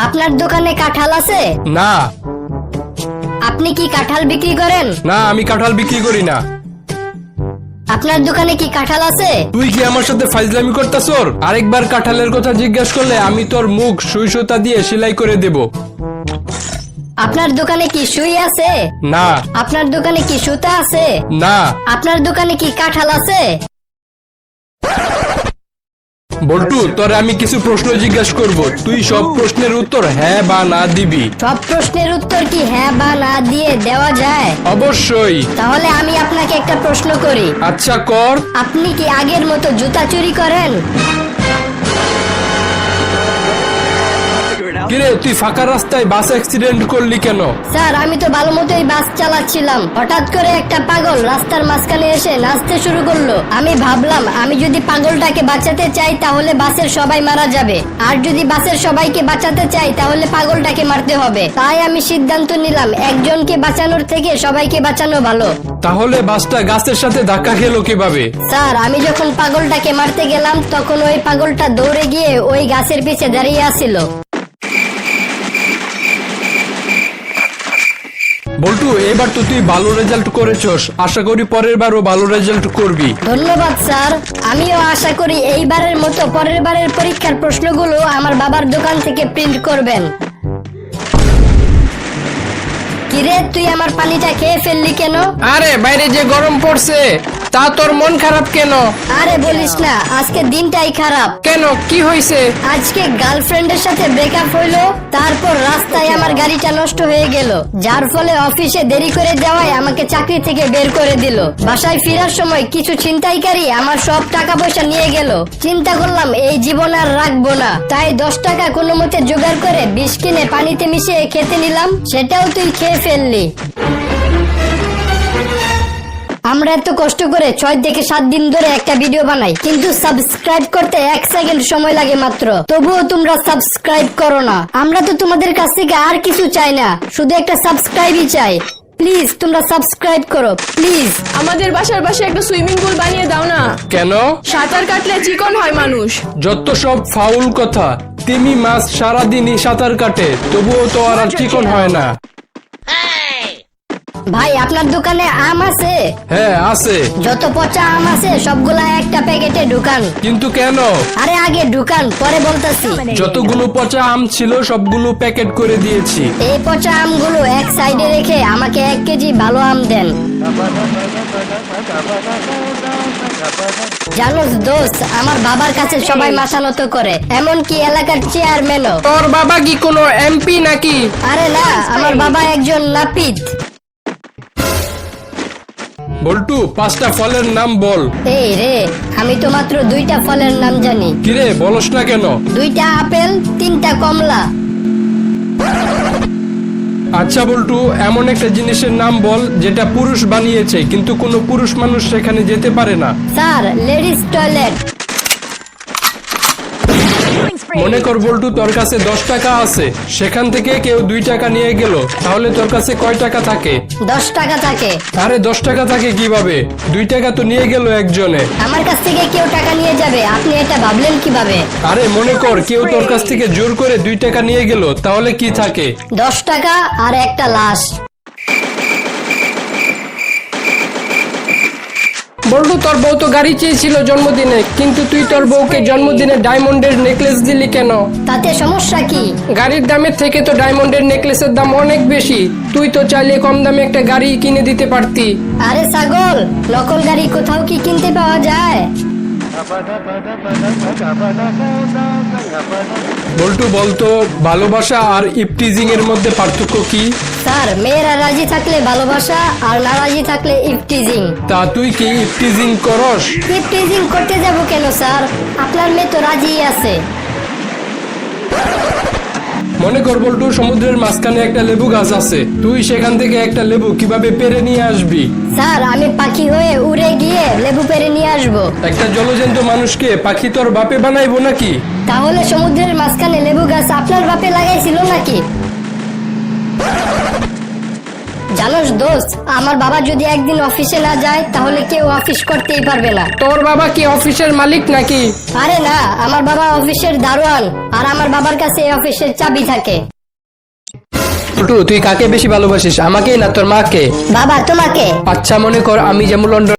আপনার দোকানে কাঁঠাল আছে? না। আপনি কি কাঁঠাল বিক্রি করেন? না, আমি কাঁঠাল বিক্রি করি না। আপনার দোকানে কি কাঁঠাল আছে? তুই কি আমার সাথে ফাইজলামি করতাছর? আরেকবার কাঁঠালের কথা জিজ্ঞাসা করলে আমি তোর মুখ সুই সুতা দিয়ে সেলাই করে দেব। আপনার দোকানে কি সুই আছে? না। আপনার দোকানে কি সুতা আছে? না। আপনার দোকানে কি কাঁঠাল আছে? বল্টু, তোরে আমি কিছু প্রশ্ন জিজ্ঞাসা করব, তুই সব প্রশ্নের উত্তর হ্যাঁ বা না দিবি। সব প্রশ্নের উত্তর কি হ্যাঁ বা না দিয়ে দেওয়া যায়? অবশ্যই। তাহলে আমি আপনাকে একটা প্রশ্ন করি। আচ্ছা, কর। আপনি কি আগের মতো জুতা চুরি করেন? কিরে, তুই ফাঁকা রাস্তায় বাস অ্যাক্সিডেন্ট করলি কেন? স্যার, আমি তো ভালো মতোই বাস চালাচ্ছিলাম, হঠাৎ করে একটা পাগল রাস্তার মাঝখানে এসে নাচতে শুরু করলো। আমি ভাবলাম আমি যদি পাগলটাকে বাঁচাতে চাই তাহলে বাসের সবাই মারা যাবে, আর যদি বাসের সবাইকে বাঁচাতে চাই তাহলে পাগলটাকে মারতে হবে। তাই আমি সিদ্ধান্ত নিলাম একজনকে বাঁচানোর থেকে সবাইকে বাঁচানো ভালো। তাহলে বাসটা গাছের সাথে ধাক্কা খেলো কিভাবে? স্যার, আমি যখন পাগলটাকে মারতে গেলাম তখন ওই পাগলটা দৌড়ে গিয়ে ওই গাছের পিছে দাঁড়িয়ে আছিল। বল্টু, এবার তো তুই ভালো রেজাল্ট করেছস, আশা করি পরের বারও ভালো রেজাল্ট করবি। ধন্যবাদ স্যার, আমিও আশা করি এইবারের মতো পরের বারের পরীক্ষার প্রশ্নগুলো আমার বাবার দোকান থেকে প্রিন্ট করবেন। কিরে, তুই আমার পানিটা খেয়ে ফেললি কেন? আরে বাইরে যে গরম পড়ছে, তা তোর মন খারাপ কেন? আরে বলিস না, আজকে দিনটাই খারাপ। কেন, কি হয়েছে? আজকে গার্লফ্রেন্ডের সাথে ব্রেকআপ হইলো, তারপর রাস্তায় আমার গাড়িটা নষ্ট হয়ে গেল, যার ফলে অফিসে দেরি করে যাওয়ায় আমাকে চাকরি থেকে বের করে দিল। বাসায় ফেরার সময় কিছু ছিনতাইকারী আমার সব টাকা পয়সা নিয়ে গেল। চিন্তা করলাম এই জীবন আর রাখবো না, তাই 10 টাকা কোনো মতে জোগাড় করে বিষ কিনে পানিতে মিশিয়ে খেতে নিলাম, সেটাও তুই খেয়ে ফেললি। আমরা এত কষ্ট করে 6 থেকে 7 দিন ধরে একটা ভিডিও বানাই, কিন্তু সাবস্ক্রাইব করতে 1 সেকেন্ড সময় লাগে মাত্র, তবুও তোমরা সাবস্ক্রাইব করো না। আমরা তো তোমাদের কাছ থেকে আর কিছু চাই না, শুধু একটা সাবস্ক্রাইবই চাই। প্লিজ তোমরা সাবস্ক্রাইব করো, প্লিজ। আমাদের বাসার পাশে একটা সুইমিং পুল বানিয়ে দাও না। কেন? সাঁতার কাটলে চিকন হয় মানুষ। যত সব ফাউল কথা। তিমি মাছ সারাদিনই সাঁতার কাটে, তবুও তো আর চিকন হয় না। ভাই, আপনার দোকানে আম আছে? হ্যাঁ, আছে। যত পচা আম আছে সবগুলা একটা প্যাকেটে ঢুকান। কিন্তু কেন? আরে আগে ঢুকান, পরে বলতাছি। যতগুলো পচা আম ছিল সবগুলো প্যাকেট করে দিয়েছি। এই পচা আমগুলো এক সাইডে রেখে আমাকে 1 কেজি ভালো আম দেন। জানোস দোস্ত, আমার বাবার কাছে সবাই মাসানত করে, এমনকি এলাকার চেয়ারম্যানও। তোর বাবা কি কোনো এমপি নাকি? আরে না, আমার বাবা একজন নাপিত। বল্টু, 5টা ফলের নাম বল। এই রে, আমি তো মাত্র 2টা ফলের নাম জানি। কিরে, বলস না কেন? 2টা আপেল, 3টা কমলা। আচ্ছা বল্টু, এমন একটা জিনিসের নাম বল যেটা পুরুষ বানিয়েছে কিন্তু কোনো পুরুষ মানুষ সেখানে যেতে পারে না। Sir, ladies toilet. মনে কর বল্টু, তোর কাছে 10 টাকা আছে, সেখান থেকে কেউ 2 টাকা নিয়ে গেল, তাহলে তোর কাছে কয় টাকা থাকে? 10 টাকা থাকে। আরে 10 টাকা থাকে কিভাবে? 2 টাকা তো নিয়ে গেল একজনে। আমার কাছ থেকে কেউ টাকা নিয়ে যাবে, আপনি এটা ভাবলেন কিভাবে? আরে মনে কর কেউ তোর কাছ থেকে জোর করে 2 টাকা নিয়ে গেল, তাহলে কি থাকে? 10 টাকা আর একটা লাশ। বল্টু, তোর বউ তো গাড়ি চেয়েছিল জন্মদিনে, কিন্তু তুই তোর বউকে জন্মদিনে ডায়মন্ডের নেকলেস দিলি কেন? তাতে সমস্যা কি? গাড়ির দামের থেকে তো ডায়মন্ডের নেকলেসের দাম অনেক বেশি। তুই তো চাইলে কম দামে একটা গাড়ি কিনে দিতে পারতি। আরে ছাগল, নকল গাড়ি কোথাও কি কিনতে পাওয়া যায়? বল্টু, বলতো ভালোবাসা আর ইপটিজিং এর মধ্যে পার্থক্য কি? স্যার, মেয়েরা রাজি থাকলে ভালোবাসা, আর না রাজি থাকলে ইপটিজিং। তা তুই কি ইপটিজিং করস? ইপটিজিং করতে যাব কেন স্যার? আপনার মেয়ে তো রাজি আছে। মনে কর বল্টু, সমুদ্রের মাঝখানে একটা লেবু গাছ আছে, তুই সেখান থেকে একটা লেবু কিভাবে পেরে নিয়ে আসবি? স্যার, আমি পাখি হয়ে উড়ে গিয়ে লেবু পেরে নিয়ে আসবো। একটা জলজন্ত মানুষকে পাখি তোর বাপে বানাইবো নাকি? তাহলে সমুদ্রের মাঝখানে লেবু গাছ আপনার বাপে লাগাইছিল নাকি? জানোস দোস্ত, আমার বাবা যদি একদিন অফিসে না যায় তাহলে কেউ অফিস করতেই পারবে না। তোর বাবা কি অফিসের মালিক নাকি? আরে না, আমার বাবা অফিসের দারোয়ান, আর আমার বাবার কাছে এই অফিসের চাবি থাকে। বল্টু, তুই কাকে বেশি ভালোবাসিস, আমাকে না তোর মাকে? বাবা তোমাকে। আচ্ছা, মনে কর আমি যেমন লন্ডন